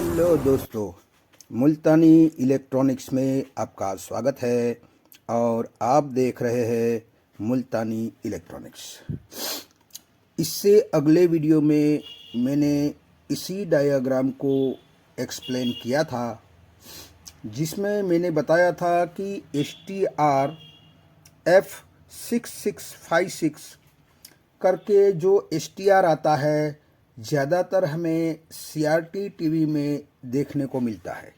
Hello दोस्तों, मुल्तानी electronics में आपका स्वागत है और आप देख रहे हैं मुल्तानी इलेक्ट्रॉनिक्स। इससे अगले वीडियो में मैंने इसी डायग्राम को एक्सप्लेन किया था, जिसमें मैंने बताया था कि STR F6656 करके जो STR आता है ज़्यादातर हमें CRT टीवी में देखने को मिलता है।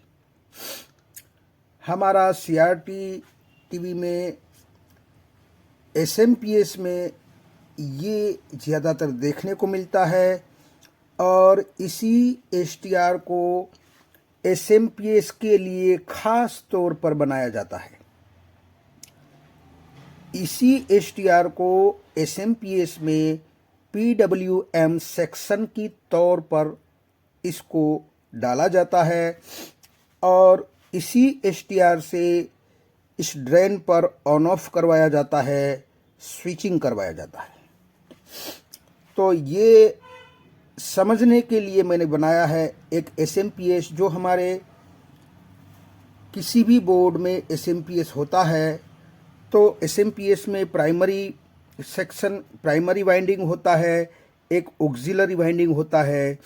हमारा CRT टीवी में SMPS में ये ज़्यादातर देखने को मिलता है और इसी STR को SMPS के लिए ख़ास तौर पर बनाया जाता है। इसी STR को SMPS में PWM सेक्शन की तौर पर इसको डाला जाता है और इसी STR से इस ड्रेन पर ऑन ऑफ करवाया जाता है, स्विचिंग करवाया जाता है। तो ये समझने के लिए मैंने बनाया है एक SMPS, जो हमारे किसी भी बोर्ड में SMPS होता है। तो SMPS में प्राइमरी सेक्शन, प्राइमरी वाइंडिंग होता है, एक ऑक्सिलरी वाइंडिंग होता है,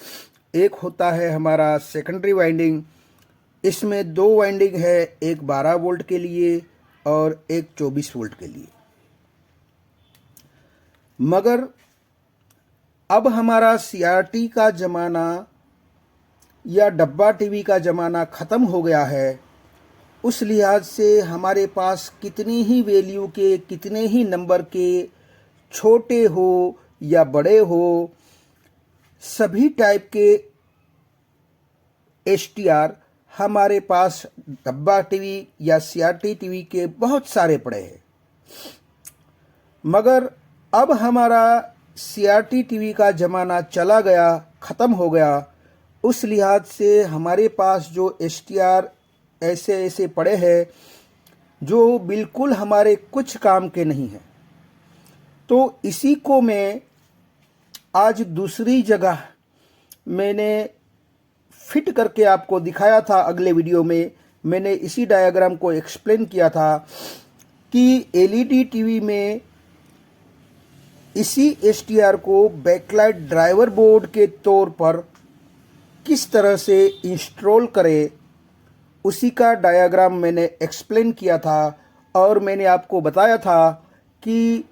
एक होता है हमारा सेकेंडरी वाइंडिंग। इसमें दो वाइंडिंग है, एक 12 वोल्ट के लिए और एक 24 वोल्ट के लिए। मगर अब हमारा CRT का ज़माना या डब्बा टीवी का ज़माना ख़त्म हो गया है। उस लिहाज से हमारे पास कितनी ही वैल्यू के, कितने ही नंबर के, छोटे हो या बड़े हो, सभी टाइप के STR हमारे पास डब्बा टीवी या CRT टीवी के बहुत सारे पड़े हैं। मगर अब हमारा CRT टीवी का ज़माना चला गया, ख़त्म हो गया। उस लिहाज से हमारे पास जो STR ऐसे ऐसे पड़े हैं जो बिल्कुल हमारे कुछ काम के नहीं हैं। तो इसी को मैं आज दूसरी जगह मैंने फिट करके आपको दिखाया था। अगले वीडियो में मैंने इसी डायग्राम को एक्सप्लेन किया था कि LED टीवी में इसी STR को बैकलाइट ड्राइवर बोर्ड के तौर पर किस तरह से इंस्टॉल करें, उसी का डायग्राम मैंने एक्सप्लेन किया था। और मैंने आपको बताया था कि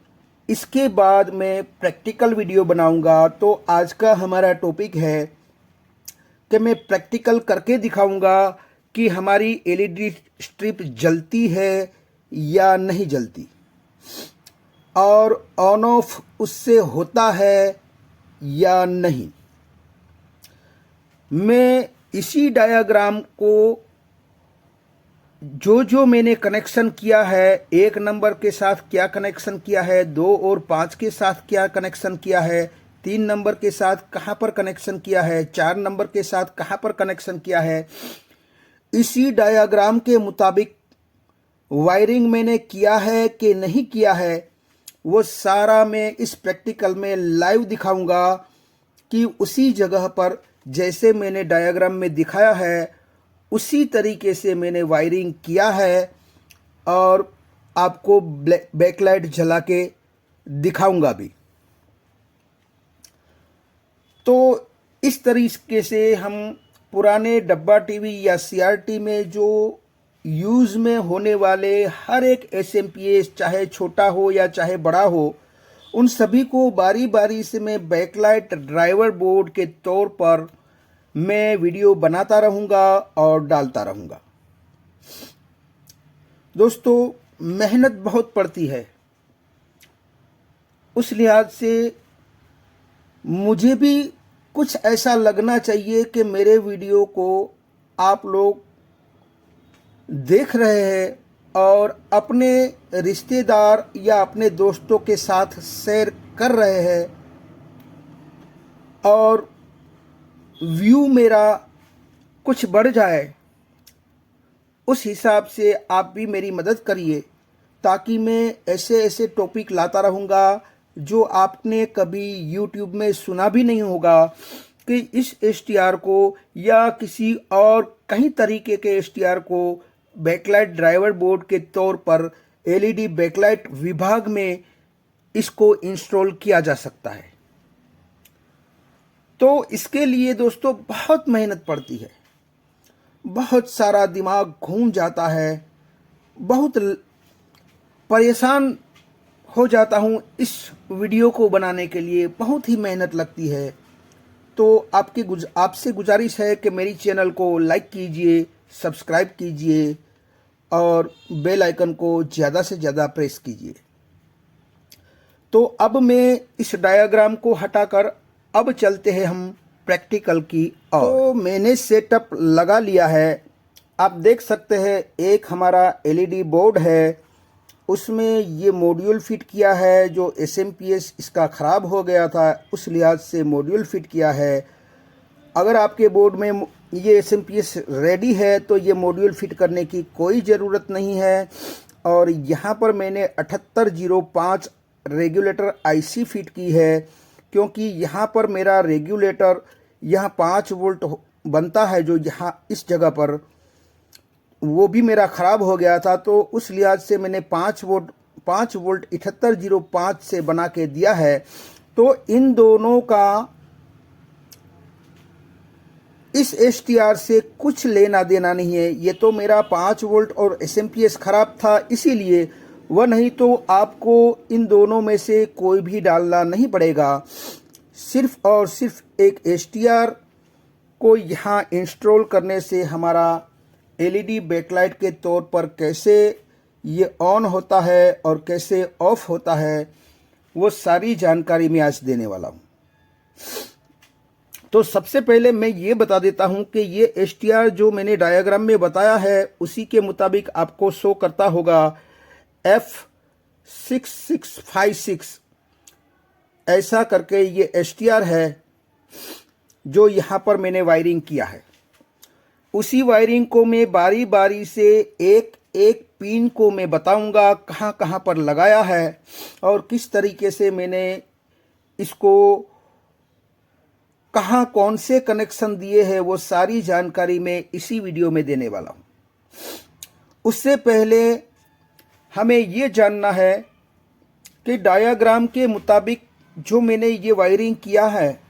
इसके बाद मैं प्रैक्टिकल वीडियो बनाऊंगा। तो आज का हमारा टॉपिक है कि मैं प्रैक्टिकल करके दिखाऊंगा कि हमारी LED स्ट्रिप जलती है या नहीं जलती, और ऑन ऑफ उससे होता है या नहीं। मैं इसी डायग्राम को जो मैंने कनेक्शन किया है, 1 नंबर के साथ क्या कनेक्शन किया है, 2 और 5 के साथ क्या कनेक्शन किया है, 3 नंबर के साथ कहाँ पर कनेक्शन किया है, 4 नंबर के साथ कहाँ पर कनेक्शन किया है, इसी डायग्राम के मुताबिक वायरिंग मैंने किया है कि नहीं किया है, वो सारा मैं इस प्रैक्टिकल में लाइव दिखाऊंगा कि उसी जगह पर जैसे मैंने डायग्राम में दिखाया है उसी तरीके से मैंने वायरिंग किया है और आपको बैकलाइट जला के दिखाऊंगा भी। तो इस तरीके से हम पुराने डब्बा टीवी या CRT में जो यूज़ में होने वाले हर एक SMPS, चाहे छोटा हो या चाहे बड़ा हो, उन सभी को बारी बारी से मैं बैकलाइट ड्राइवर बोर्ड के तौर पर मैं वीडियो बनाता रहूँगा और डालता रहूँगा। दोस्तों, मेहनत बहुत पड़ती है, उस लिहाज से मुझे भी कुछ ऐसा लगना चाहिए कि मेरे वीडियो को आप लोग देख रहे हैं और अपने रिश्तेदार या अपने दोस्तों के साथ शेयर कर रहे हैं और व्यू मेरा कुछ बढ़ जाए। उस हिसाब से आप भी मेरी मदद करिए, ताकि मैं ऐसे ऐसे टॉपिक लाता रहूँगा जो आपने कभी YouTube में सुना भी नहीं होगा कि इस एसटीआर को या किसी और कहीं तरीके के एसटीआर को बैकलाइट ड्राइवर बोर्ड के तौर पर एलईडी बैकलाइट विभाग में इसको इंस्टॉल किया जा सकता है। तो इसके लिए दोस्तों बहुत मेहनत पड़ती है, बहुत सारा दिमाग घूम जाता है, बहुत परेशान हो जाता हूँ इस वीडियो को बनाने के लिए, बहुत ही मेहनत लगती है। तो आपसे गुजारिश है कि मेरी चैनल को लाइक कीजिए, सब्सक्राइब कीजिए और बेल आइकन को ज़्यादा से ज़्यादा प्रेस कीजिए। तो अब मैं इस डायग्राम को हटाकर अब चलते हैं हम प्रैक्टिकल की ओर। तो मैंने सेटअप लगा लिया है, आप देख सकते हैं एक हमारा एलईडी बोर्ड है, उसमें ये मॉड्यूल फिट किया है। जो एसएमपीएस इसका ख़राब हो गया था उस लिहाज से मॉड्यूल फिट किया है। अगर आपके बोर्ड में ये एसएमपीएस रेडी है तो ये मॉड्यूल फिट करने की कोई ज़रूरत नहीं है। और यहाँ पर मैंने 7805 रेगुलेटर आईसी फिट की है, क्योंकि यहाँ पर मेरा रेगुलेटर यहाँ 5 वोल्ट बनता है, जो यहाँ इस जगह पर वो भी मेरा ख़राब हो गया था। तो उस लिहाज से मैंने 5 वोल्ट 7805 से बना के दिया है। तो इन दोनों का इस एसटीआर से कुछ लेना देना नहीं है। ये तो मेरा 5 वोल्ट और एसएमपीएस ख़राब था इसीलिए, वह नहीं तो आपको इन दोनों में से कोई भी डालना नहीं पड़ेगा। सिर्फ और सिर्फ एक एसटीआर को यहाँ इंस्टॉल करने से हमारा एलईडी बैकलाइट के तौर पर कैसे ये ऑन होता है और कैसे ऑफ होता है, वो सारी जानकारी मैं आज देने वाला हूँ। तो सबसे पहले मैं ये बता देता हूँ कि ये एसटीआर जो मैंने डायग्राम में बताया है उसी के मुताबिक आपको शो करता होगा F6656 ऐसा करके ये एसटीआर है जो यहाँ पर मैंने वायरिंग किया है। उसी वायरिंग को मैं बारी बारी से एक एक पिन को मैं बताऊंगा कहाँ कहाँ पर लगाया है और किस तरीके से मैंने इसको कहाँ कौन से कनेक्शन दिए हैं, वो सारी जानकारी मैं इसी वीडियो में देने वाला हूँ। उससे पहले हमें ये जानना है कि डायग्राम के मुताबिक जो मैंने ये वायरिंग किया है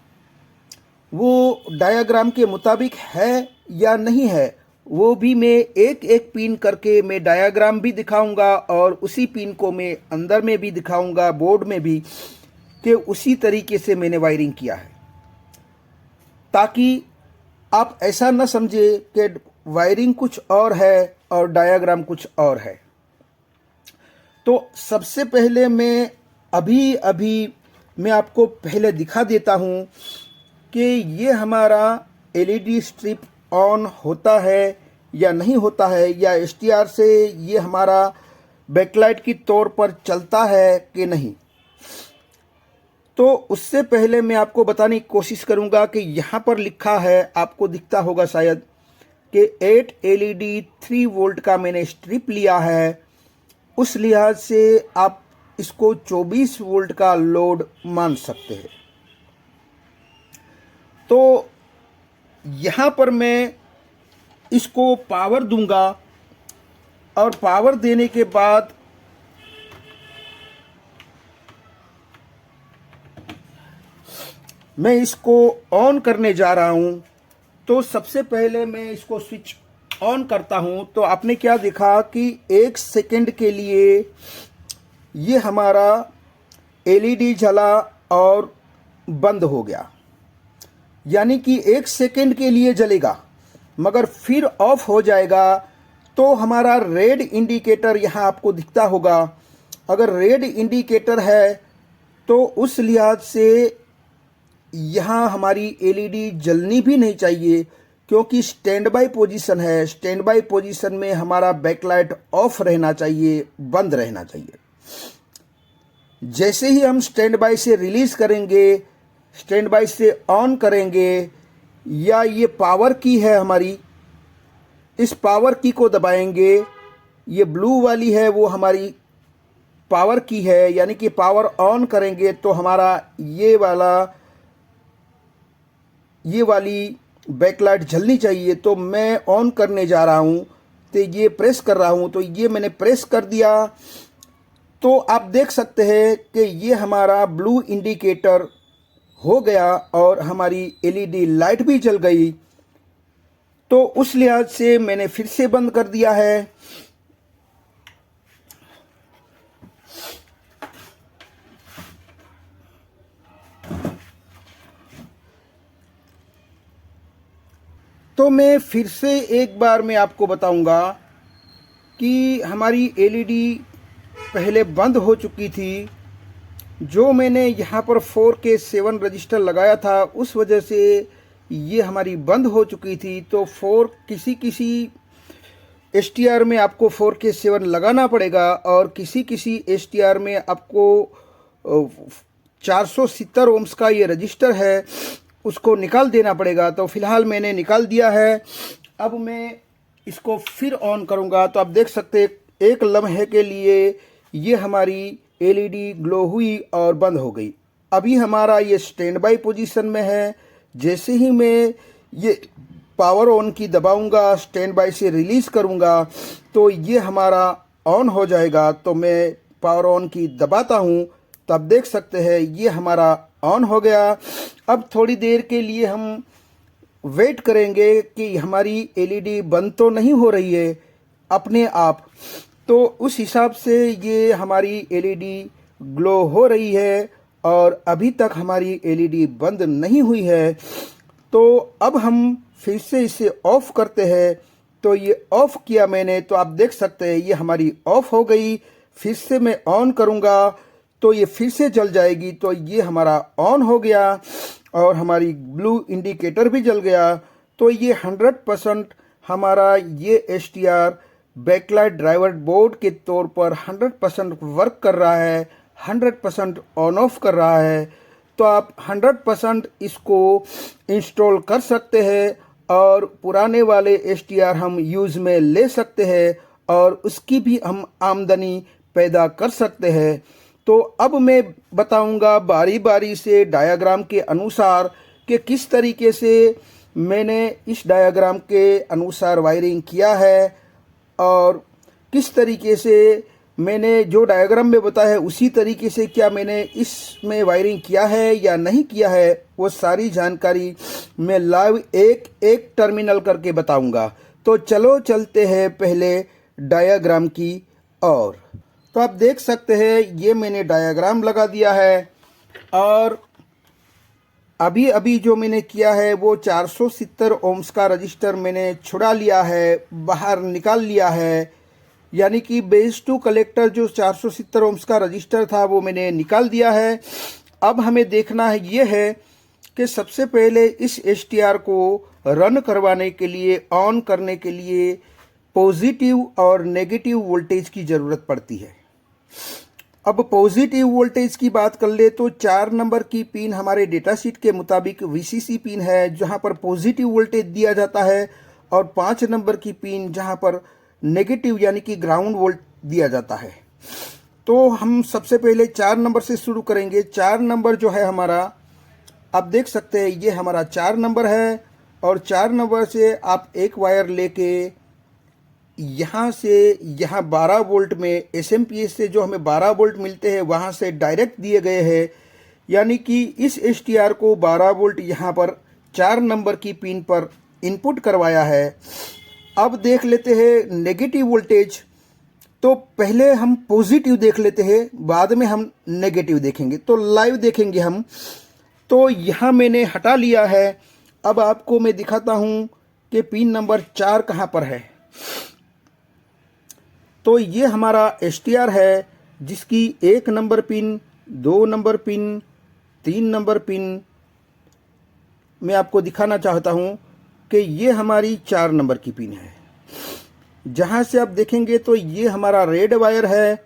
वो डायग्राम के मुताबिक है या नहीं है, वो भी मैं एक एक पिन करके मैं डायग्राम भी दिखाऊंगा और उसी पिन को मैं अंदर में भी दिखाऊंगा बोर्ड में भी कि उसी तरीके से मैंने वायरिंग किया है, ताकि आप ऐसा न समझे कि वायरिंग कुछ और है और डायग्राम कुछ और है। तो सबसे पहले मैं अभी मैं आपको पहले दिखा देता हूँ कि ये हमारा एलईडी स्ट्रिप ऑन होता है या नहीं होता है, या एसटीआर से ये हमारा बैकलाइट की तौर पर चलता है कि नहीं। तो उससे पहले मैं आपको बताने की कोशिश करूंगा कि यहाँ पर लिखा है, आपको दिखता होगा शायद, कि 8 एलईडी 3 वोल्ट का मैंने स्ट्रिप लिया है। उस लिहाज से आप इसको 24 वोल्ट का लोड मान सकते हैं। तो यहाँ पर मैं इसको पावर दूंगा और पावर देने के बाद मैं इसको ऑन करने जा रहा हूँ। तो सबसे पहले मैं इसको स्विच ऑन करता हूँ तो आपने क्या देखा कि 1 सेकंड के लिए ये हमारा एलईडी जला और बंद हो गया, यानी कि 1 सेकंड के लिए जलेगा मगर फिर ऑफ हो जाएगा। तो हमारा रेड इंडिकेटर यहाँ आपको दिखता होगा। अगर रेड इंडिकेटर है तो उस लिहाज से यहाँ हमारी एलईडी जलनी भी नहीं चाहिए, क्योंकि स्टैंड बाय पोजीशन है। स्टैंड बाय पोजीशन में हमारा बैकलाइट ऑफ रहना चाहिए, बंद रहना चाहिए। जैसे ही हम स्टैंड बाय से रिलीज करेंगे, स्टैंड बाय से ऑन करेंगे, या ये पावर की है हमारी, इस पावर की को दबाएंगे, ये ब्लू वाली है वो हमारी पावर की है, यानी कि पावर ऑन करेंगे तो हमारा ये वाला ये वाली बैकलाइट जलनी चाहिए। तो मैं ऑन करने जा रहा हूँ, तो ये प्रेस कर रहा हूँ, तो ये मैंने प्रेस कर दिया। तो आप देख सकते हैं कि ये हमारा ब्लू इंडिकेटर हो गया और हमारी एलईडी लाइट भी जल गई। तो उस लिहाज से मैंने फिर से बंद कर दिया है। तो मैं फिर से एक बार मैं आपको बताऊंगा कि हमारी एलईडी पहले बंद हो चुकी थी। जो मैंने यहाँ पर 4K7 रजिस्टर लगाया था उस वजह से ये हमारी बंद हो चुकी थी। तो किसी STR में आपको 4K7 लगाना पड़ेगा और किसी STR में आपको 470 ओम्स का ये रजिस्टर है उसको निकाल देना पड़ेगा। तो फिलहाल मैंने निकाल दिया है। अब मैं इसको फिर ऑन करूँगा तो आप देख सकते हैं एक लम्हे के लिए ये हमारी एलईडी ग्लो हुई और बंद हो गई। अभी हमारा ये स्टैंड बाई पोजीशन में है। जैसे ही मैं ये पावर ऑन की दबाऊंगा, स्टैंड बाई से रिलीज़ करूंगा तो ये हमारा ऑन हो जाएगा। तो मैं पावर ऑन की दबाता हूं तो आप देख सकते हैं ये हमारा ऑन हो गया। अब थोड़ी देर के लिए हम वेट करेंगे कि हमारी एलईडी बंद तो नहीं हो रही है अपने आप। तो उस हिसाब से ये हमारी एलईडी ग्लो हो रही है और अभी तक हमारी एलईडी बंद नहीं हुई है। तो अब हम फिर से इसे ऑफ करते हैं। तो ये ऑफ किया मैंने, तो आप देख सकते हैं ये हमारी ऑफ हो गई। फिर से मैं ऑन करूँगा तो ये फिर से जल जाएगी। तो ये हमारा ऑन हो गया और हमारी ब्लू इंडिकेटर भी जल गया। तो ये 100% हमारा ये STR बैकलाइट ड्राइवर बोर्ड के तौर पर 100% वर्क कर रहा है, 100% ऑन ऑफ कर रहा है। तो आप 100% इसको इंस्टॉल कर सकते हैं और पुराने वाले STR हम यूज़ में ले सकते हैं और उसकी भी हम आमदनी पैदा कर सकते हैं। तो अब मैं बताऊंगा बारी बारी से डायग्राम के अनुसार कि किस तरीके से मैंने इस डायग्राम के अनुसार वायरिंग किया है और किस तरीके से मैंने जो डायग्राम में बताया है उसी तरीके से क्या मैंने इसमें वायरिंग किया है या नहीं किया है, वो सारी जानकारी मैं लाइव एक एक टर्मिनल करके बताऊंगा। तो चलो चलते हैं पहले डायग्राम की ओर। तो आप देख सकते हैं ये मैंने डायग्राम लगा दिया है और अभी अभी जो मैंने किया है वो 470 ओम्स का रजिस्टर मैंने छुड़ा लिया है, बाहर निकाल लिया है। यानी कि बेस टू कलेक्टर जो 470 ओम्स का रजिस्टर था वो मैंने निकाल दिया है। अब हमें देखना है ये है कि सबसे पहले इस STR को रन करवाने के लिए, ऑन करने के लिए पॉजिटिव और नेगेटिव वोल्टेज की ज़रूरत पड़ती है। अब पॉजिटिव वोल्टेज की बात कर ले तो 4 नंबर की पिन हमारे डेटा शीट के मुताबिक VCC पिन है जहां पर पॉजिटिव वोल्टेज दिया जाता है और 5 नंबर की पिन जहां पर नेगेटिव यानी कि ग्राउंड वोल्ट दिया जाता है। तो हम सबसे पहले 4 नंबर से शुरू करेंगे। 4 नंबर जो है हमारा, आप देख सकते हैं ये हमारा 4 नंबर है और 4 नंबर से आप एक वायर लेके यहाँ से यहाँ 12 वोल्ट में SMPS से जो हमें 12 वोल्ट मिलते हैं वहाँ से डायरेक्ट दिए गए हैं। यानी कि इस STR को 12 वोल्ट यहाँ पर 4 नंबर की पिन पर इनपुट करवाया है। अब देख लेते हैं नेगेटिव वोल्टेज। तो पहले हम पॉजिटिव देख लेते हैं, बाद में हम नेगेटिव देखेंगे। तो लाइव देखेंगे हम। तो यहाँ मैंने हटा लिया है। अब आपको मैं दिखाता हूँ कि पिन नंबर 4 कहाँ पर है। तो ये हमारा STR है जिसकी 1 number pin, 2 number pin, 3 number pin मैं आपको दिखाना चाहता हूँ कि ये हमारी 4 नंबर की पिन है। जहाँ से आप देखेंगे तो ये हमारा रेड वायर है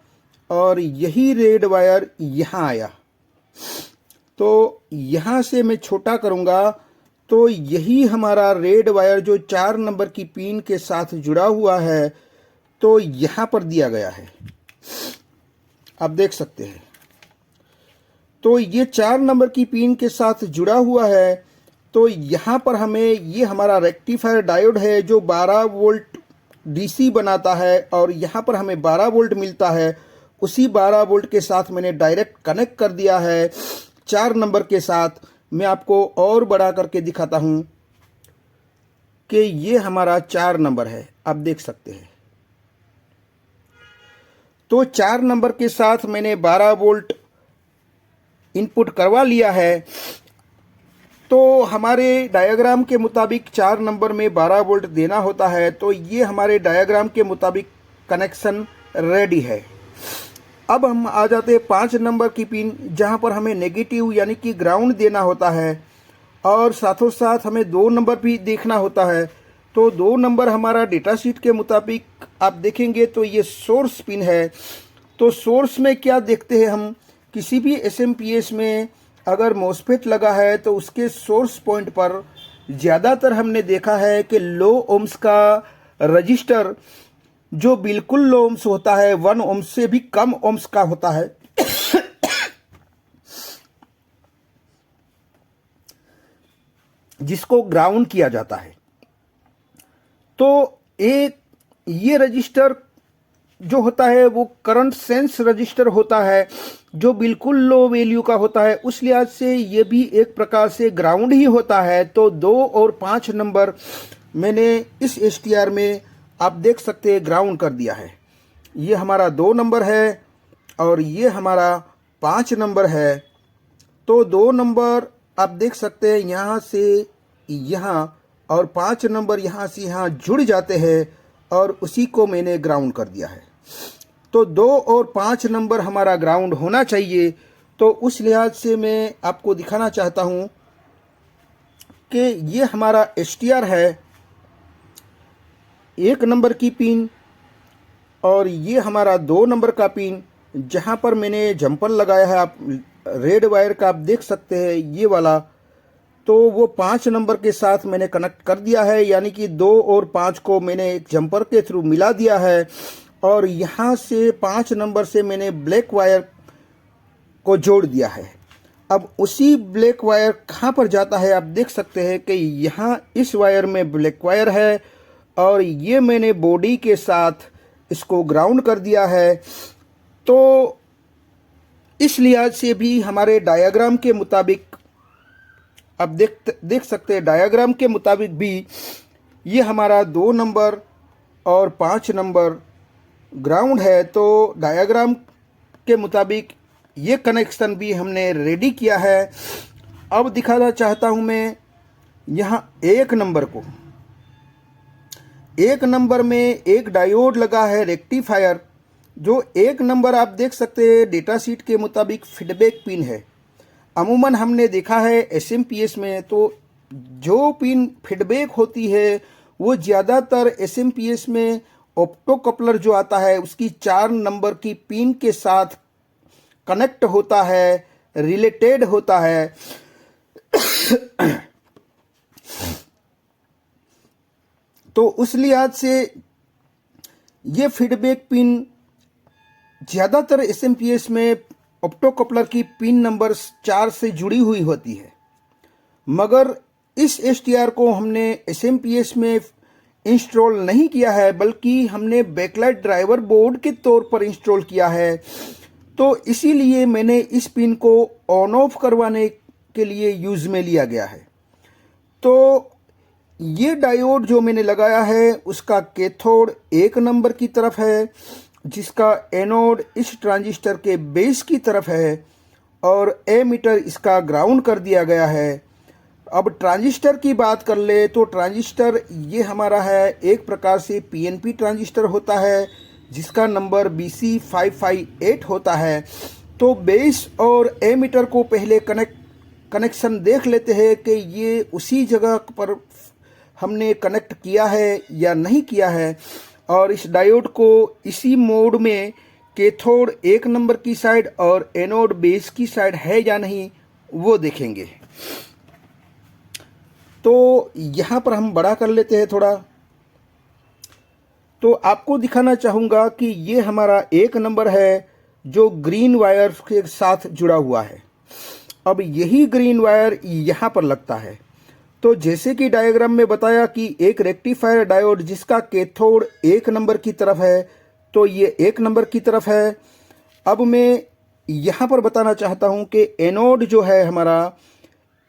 और यही रेड वायर यहाँ आया। तो यहाँ से मैं छोटा करूँगा तो यही हमारा रेड वायर जो 4 नंबर की पिन के साथ जुड़ा हुआ है तो यहाँ पर दिया गया है, आप देख सकते हैं। तो ये 4 नंबर की पिन के साथ जुड़ा हुआ है तो यहाँ पर हमें ये हमारा रेक्टिफायर डायोड है जो 12 वोल्ट डीसी बनाता है और यहाँ पर हमें 12 वोल्ट मिलता है। उसी 12 वोल्ट के साथ मैंने डायरेक्ट कनेक्ट कर दिया है 4 नंबर के साथ। मैं आपको और बड़ा करके दिखाता हूँ कि ये हमारा 4 नंबर है, आप देख सकते हैं। तो 4 नंबर के साथ मैंने 12 वोल्ट इनपुट करवा लिया है। तो हमारे डायग्राम के मुताबिक 4 नंबर में 12 वोल्ट देना होता है। तो ये हमारे डायग्राम के मुताबिक कनेक्शन रेडी है। अब हम आ जाते हैं 5 नंबर की पिन, जहाँ पर हमें नेगेटिव यानी कि ग्राउंड देना होता है और साथों साथ हमें 2 नंबर भी देखना होता है। तो 2 नंबर हमारा डेटा शीट के मुताबिक आप देखेंगे तो ये सोर्स पिन है। तो सोर्स में क्या देखते हैं हम, किसी भी एसएमपीएस में अगर मॉसफेट लगा है तो उसके सोर्स पॉइंट पर ज़्यादातर हमने देखा है कि लो ओम्स का रजिस्टर जो बिल्कुल लो ओम्स होता है, 1 ओम्स से भी कम ओम्स का होता है, जिसको ग्राउंड किया जाता है। तो एक ये रजिस्टर जो होता है वो करंट सेंस रजिस्टर होता है जो बिल्कुल लो वैल्यू का होता है। उस लिहाज से ये भी एक प्रकार से ग्राउंड ही होता है। तो 2 और 5 नंबर मैंने इस एसटीआर में आप देख सकते हैं ग्राउंड कर दिया है। ये हमारा 2 नंबर है और ये हमारा 5 नंबर है। तो 2 नंबर आप देख सकते हैं यहाँ से यहाँ और 5 नंबर यहाँ से यहाँ जुड़ जाते हैं और उसी को मैंने ग्राउंड कर दिया है। तो 2 और 5 नंबर हमारा ग्राउंड होना चाहिए। तो उस लिहाज से मैं आपको दिखाना चाहता हूँ कि ये हमारा एसटीआर है, 1 नंबर की पिन और ये हमारा 2 नंबर का पिन, जहाँ पर मैंने जंपर लगाया है आप रेड वायर का आप देख सकते हैं ये वाला। तो वो 5 नंबर के साथ मैंने कनेक्ट कर दिया है, यानी कि 2 और 5 को मैंने एक जंपर के थ्रू मिला दिया है। और यहाँ से 5 नंबर से मैंने ब्लैक वायर को जोड़ दिया है। अब उसी ब्लैक वायर कहाँ पर जाता है आप देख सकते हैं कि यहाँ इस वायर में ब्लैक वायर है और ये मैंने बॉडी के साथ इसको ग्राउंड कर दिया है। तो इस लिहाज से भी हमारे डायग्राम के मुताबिक आप देख सकते हैं, डायग्राम के मुताबिक भी ये हमारा 2 नंबर और 5 नंबर ग्राउंड है। तो डायग्राम के मुताबिक ये कनेक्शन भी हमने रेडी किया है। अब दिखाना चाहता हूँ मैं यहाँ 1 नंबर को। 1 नंबर में एक डायोड लगा है रेक्टिफायर, जो 1 नंबर आप देख सकते हैं डेटा शीट के मुताबिक फीडबैक पिन है। अमूमन हमने देखा है एसएमपीएस में तो जो पिन फीडबैक होती है वो ज़्यादातर एसएमपीएस में ऑप्टोकपलर जो आता है उसकी 4 नंबर की पिन के साथ कनेक्ट होता है, रिलेटेड होता है। तो उस लिहाज से ये फीडबैक पिन ज़्यादातर एसएमपीएस में ऑप्टोकपलर की पिन नंबर 4 से जुड़ी हुई होती है। मगर इस एसटीआर को हमने एसएमपीएस में इंस्टॉल नहीं किया है, बल्कि हमने बैकलाइट ड्राइवर बोर्ड के तौर पर इंस्टॉल किया है। तो इसीलिए मैंने इस पिन को ऑन ऑफ करवाने के लिए यूज़ में लिया गया है। तो ये डायोड जो मैंने लगाया है उसका कैथोड 1 नंबर की तरफ है, जिसका एनोड इस ट्रांजिस्टर के बेस की तरफ है और एमीटर इसका ग्राउंड कर दिया गया है। अब ट्रांजिस्टर की बात कर ले तो ट्रांजिस्टर ये हमारा है एक प्रकार से पीएनपी ट्रांजिस्टर होता है जिसका नंबर BC558 होता है। तो बेस और एमीटर को पहले कनेक्शन देख लेते हैं कि ये उसी जगह पर हमने कनेक्ट किया है या नहीं किया है, और इस डायोड को इसी मोड में कैथोड 1 नंबर की साइड और एनोड बेस की साइड है या नहीं वो देखेंगे। तो यहाँ पर हम बड़ा कर लेते हैं थोड़ा। तो आपको दिखाना चाहूँगा कि ये हमारा 1 नंबर है जो ग्रीन वायर के साथ जुड़ा हुआ है। अब यही ग्रीन वायर यहाँ पर लगता है। तो जैसे कि डायग्राम में बताया कि एक रेक्टिफायर डायोड जिसका कैथोड 1 नंबर की तरफ है, तो ये 1 नंबर की तरफ है। अब मैं यहाँ पर बताना चाहता हूँ कि एनोड जो है हमारा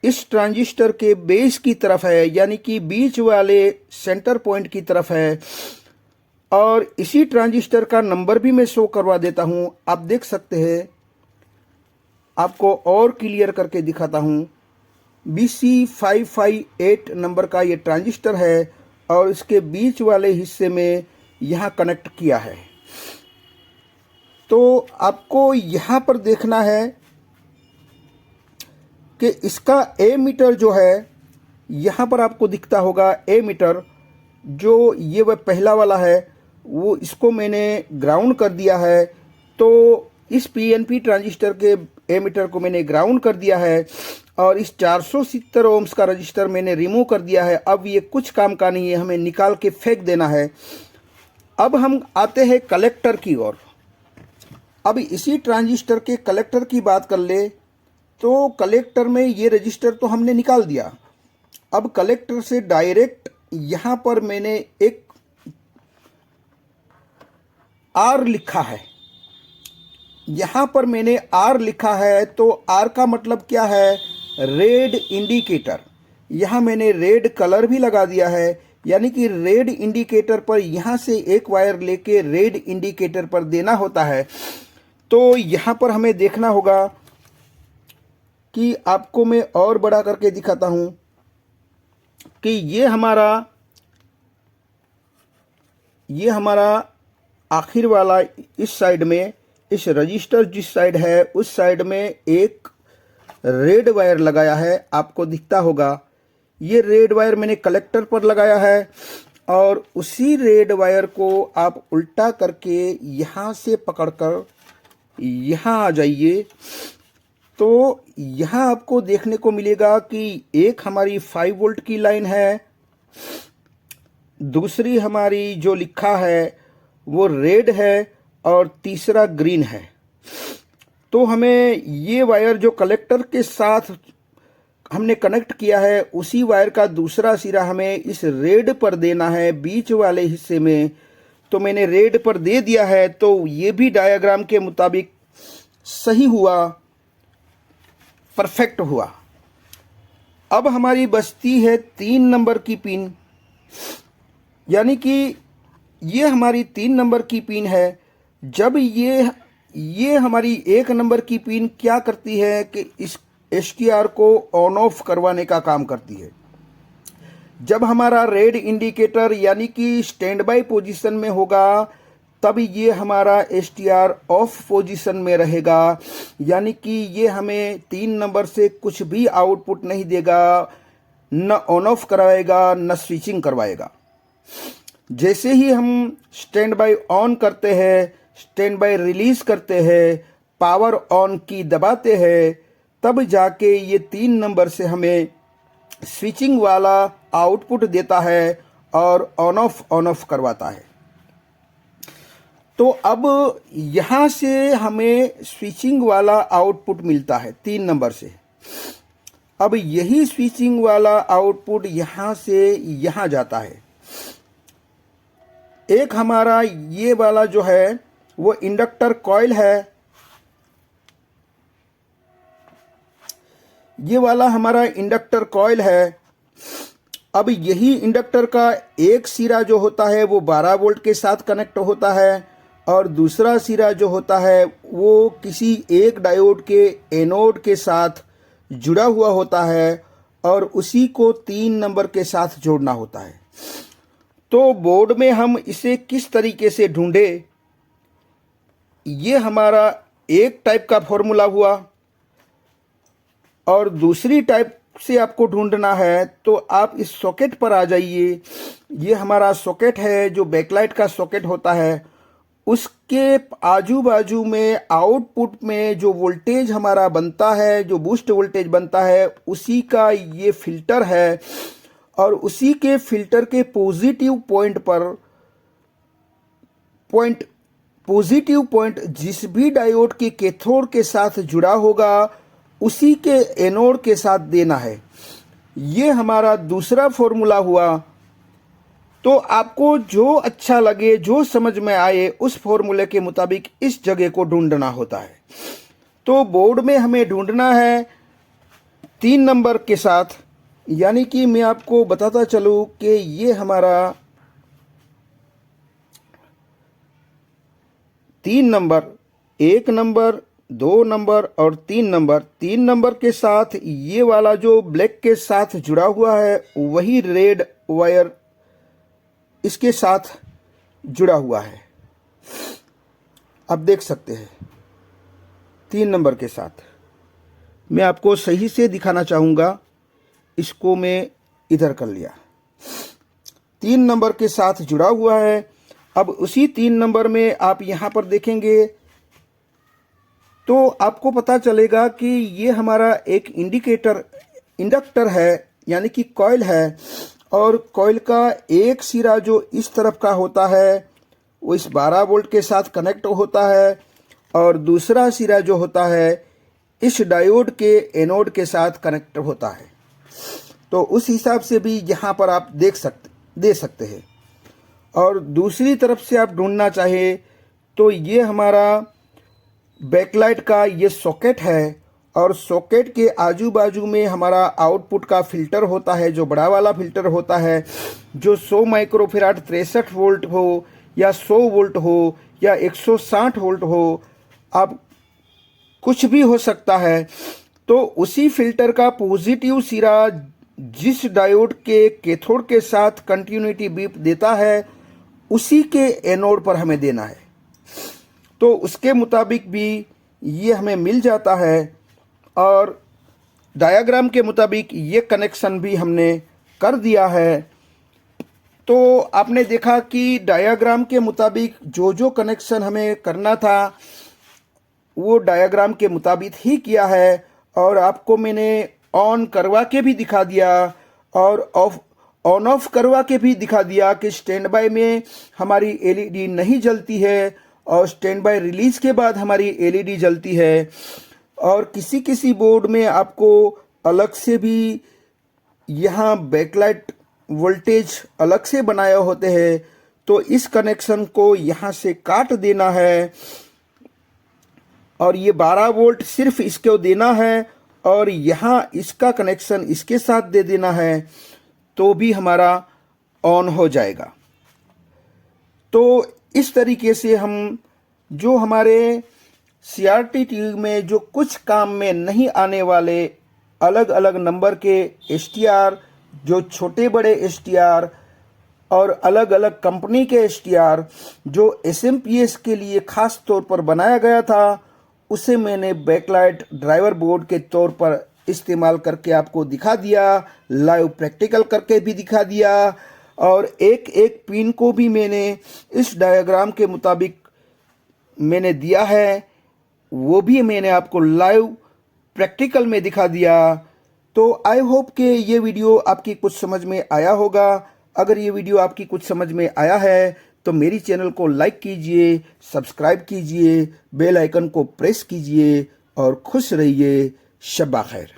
इस ट्रांजिस्टर के बेस की तरफ है, यानी कि बीच वाले सेंटर पॉइंट की तरफ है। और इसी ट्रांजिस्टर का नंबर भी मैं शो करवा देता हूँ, आप देख सकते हैं। आपको और क्लियर करके दिखाता हूँ। BC558 नंबर का ये ट्रांजिस्टर है और इसके बीच वाले हिस्से में यहाँ कनेक्ट किया है। तो आपको यहाँ पर देखना है कि इसका एमीटर जो है, यहाँ पर आपको दिखता होगा एमीटर, जो ये वह पहला वाला है, वो इसको मैंने ग्राउंड कर दिया है। तो इस पीएनपी ट्रांजिस्टर के एमीटर को मैंने ग्राउंड कर दिया है और इस 470 ओम्स का रजिस्टर मैंने रिमूव कर दिया है। अब ये कुछ काम का नहीं है, हमें निकाल के फेंक देना है। अब हम आते हैं कलेक्टर की ओर। अब इसी ट्रांजिस्टर के कलेक्टर की बात कर ले तो कलेक्टर में ये रजिस्टर तो हमने निकाल दिया। अब कलेक्टर से डायरेक्ट यहाँ पर मैंने एक आर लिखा है। यहाँ पर मैंने आर लिखा है, तो आर का मतलब क्या है? Red indicator. यहाँ मैंने रेड कलर भी लगा दिया है, यानी कि रेड इंडिकेटर पर यहाँ से एक वायर लेके रेड इंडिकेटर पर देना होता है। तो यहाँ पर हमें देखना होगा कि आपको मैं और बड़ा करके दिखाता हूँ कि ये हमारा आखिर वाला इस साइड में, इस रजिस्टर जिस साइड है उस साइड में एक रेड वायर लगाया है, आपको दिखता होगा। ये रेड वायर मैंने कलेक्टर पर लगाया है और उसी रेड वायर को आप उल्टा करके यहाँ से पकड़कर यहाँ आ जाइए। तो यहाँ आपको देखने को मिलेगा कि एक हमारी 5 वोल्ट की लाइन है, दूसरी हमारी जो लिखा है वो रेड है और तीसरा ग्रीन है। तो हमें ये वायर जो कलेक्टर के साथ हमने कनेक्ट किया है, उसी वायर का दूसरा सिरा हमें इस रेड पर देना है, बीच वाले हिस्से में। तो मैंने रेड पर दे दिया है, तो ये भी डायग्राम के मुताबिक सही हुआ, परफेक्ट हुआ। अब हमारी बचती है 3 नंबर की पिन, यानी कि ये हमारी 3 नंबर की पिन है। जब ये हमारी 1 नंबर की पिन क्या करती है कि इस एसटीआर को ऑन ऑफ करवाने का काम करती है। जब हमारा रेड इंडिकेटर यानी कि स्टैंड बाय पोजीशन में होगा, तब ये हमारा एसटीआर ऑफ पोजीशन में रहेगा, यानी कि ये हमें 3 नंबर से कुछ भी आउटपुट नहीं देगा, न ऑन ऑफ करवाएगा न स्विचिंग करवाएगा। जैसे ही हम स्टैंड बाय ऑन करते हैं, स्टैंड बाय रिलीज करते हैं, पावर ऑन की दबाते हैं, तब जाके ये 3 नंबर से हमें स्विचिंग वाला आउटपुट देता है और ऑन ऑफ करवाता है। तो अब यहाँ से हमें स्विचिंग वाला आउटपुट मिलता है 3 नंबर से। अब यही स्विचिंग वाला आउटपुट यहाँ से यहाँ जाता है। एक हमारा ये वाला जो है वो इंडक्टर कॉइल है, ये वाला हमारा इंडक्टर कॉइल है। अब यही इंडक्टर का एक सिरा जो होता है वो 12 वोल्ट के साथ कनेक्ट होता है और दूसरा सिरा जो होता है वो किसी एक डायोड के एनोड के साथ जुड़ा हुआ होता है और उसी को 3 नंबर के साथ जोड़ना होता है। तो बोर्ड में हम इसे किस तरीके से ढूंढे, ये हमारा एक टाइप का फॉर्मूला हुआ और दूसरी टाइप से आपको ढूंढना है तो आप इस सॉकेट पर आ जाइए। ये हमारा सॉकेट है जो बैकलाइट का सॉकेट होता है, उसके आजू बाजू में आउटपुट में जो वोल्टेज हमारा बनता है, जो बूस्ट वोल्टेज बनता है, उसी का ये फिल्टर है और उसी के फिल्टर के पॉजिटिव पॉइंट जिस भी डायोड के कैथोड के साथ जुड़ा होगा उसी के एनोड के साथ देना है। ये हमारा दूसरा फॉर्मूला हुआ। तो आपको जो अच्छा लगे, जो समझ में आए, उस फॉर्मूले के मुताबिक इस जगह को ढूंढना होता है। तो बोर्ड में हमें ढूंढना है 3 नंबर के साथ, यानी कि मैं आपको बताता चलूं कि ये हमारा 3 नंबर, 1 नंबर, 2 नंबर और 3 नंबर। 3 नंबर के साथ ये वाला जो ब्लैक के साथ जुड़ा हुआ है वही रेड वायर इसके साथ जुड़ा हुआ है। आप देख सकते हैं 3 नंबर के साथ। मैं आपको सही से दिखाना चाहूँगा। इसको मैं इधर कर लिया, 3 नंबर के साथ जुड़ा हुआ है। अब उसी 3 नंबर में आप यहाँ पर देखेंगे तो आपको पता चलेगा कि ये हमारा एक इंडक्टर है, यानी कि कॉइल है। और कॉइल का एक सिरा जो इस तरफ का होता है वो इस 12 वोल्ट के साथ कनेक्ट होता है, और दूसरा सिरा जो होता है इस डायोड के एनोड के साथ कनेक्ट होता है। तो उस हिसाब से भी यहाँ पर आप दे सकते हैं। और दूसरी तरफ से आप ढूंढना चाहे तो ये हमारा बैकलाइट का ये सॉकेट है, और सॉकेट के आजू बाजू में हमारा आउटपुट का फिल्टर होता है, जो बड़ा वाला फिल्टर होता है, जो 100 माइक्रोफैराड 63 वोल्ट हो या 100 वोल्ट हो या 160 वोल्ट हो, अब कुछ भी हो सकता है। तो उसी फिल्टर का पॉजिटिव सिरा जिस डायोड के कैथोड के साथ कंटिन्यूटी बीप देता है उसी के एनोड पर हमें देना है। तो उसके मुताबिक भी ये हमें मिल जाता है, और डायग्राम के मुताबिक ये कनेक्शन भी हमने कर दिया है। तो आपने देखा कि डायग्राम के मुताबिक जो जो कनेक्शन हमें करना था वो डायग्राम के मुताबिक ही किया है, और आपको मैंने ऑन करवा के भी दिखा दिया और ऑन ऑफ करवा के भी दिखा दिया कि स्टैंड बाय में हमारी एलईडी नहीं जलती है और स्टैंड बाय रिलीज के बाद हमारी एलईडी जलती है। और किसी किसी बोर्ड में आपको अलग से भी यहाँ बैकलाइट वोल्टेज अलग से बनाए होते हैं, तो इस कनेक्शन को यहाँ से काट देना है, और ये 12 वोल्ट सिर्फ इसको देना है, और यहाँ इसका कनेक्शन इसके साथ दे देना है, तो भी हमारा ऑन हो जाएगा। तो इस तरीके से हम जो हमारे सीआरटी ट्यूब में जो कुछ काम में नहीं आने वाले अलग अलग नंबर के एसटीआर, जो छोटे बड़े एसटीआर और अलग अलग कंपनी के एसटीआर जो एसएमपीएस के लिए खास तौर पर बनाया गया था, उसे मैंने बैकलाइट ड्राइवर बोर्ड के तौर पर इस्तेमाल करके आपको दिखा दिया, लाइव प्रैक्टिकल करके भी दिखा दिया, और एक एक पिन को भी मैंने इस डायग्राम के मुताबिक मैंने दिया है, वो भी मैंने आपको लाइव प्रैक्टिकल में दिखा दिया। तो आई होप कि ये वीडियो आपकी कुछ समझ में आया होगा। अगर ये वीडियो आपकी कुछ समझ में आया है तो मेरी चैनल को लाइक कीजिए, सब्सक्राइब कीजिए, बेल आइकन को प्रेस कीजिए और खुश रहिए। शब्बा खैर।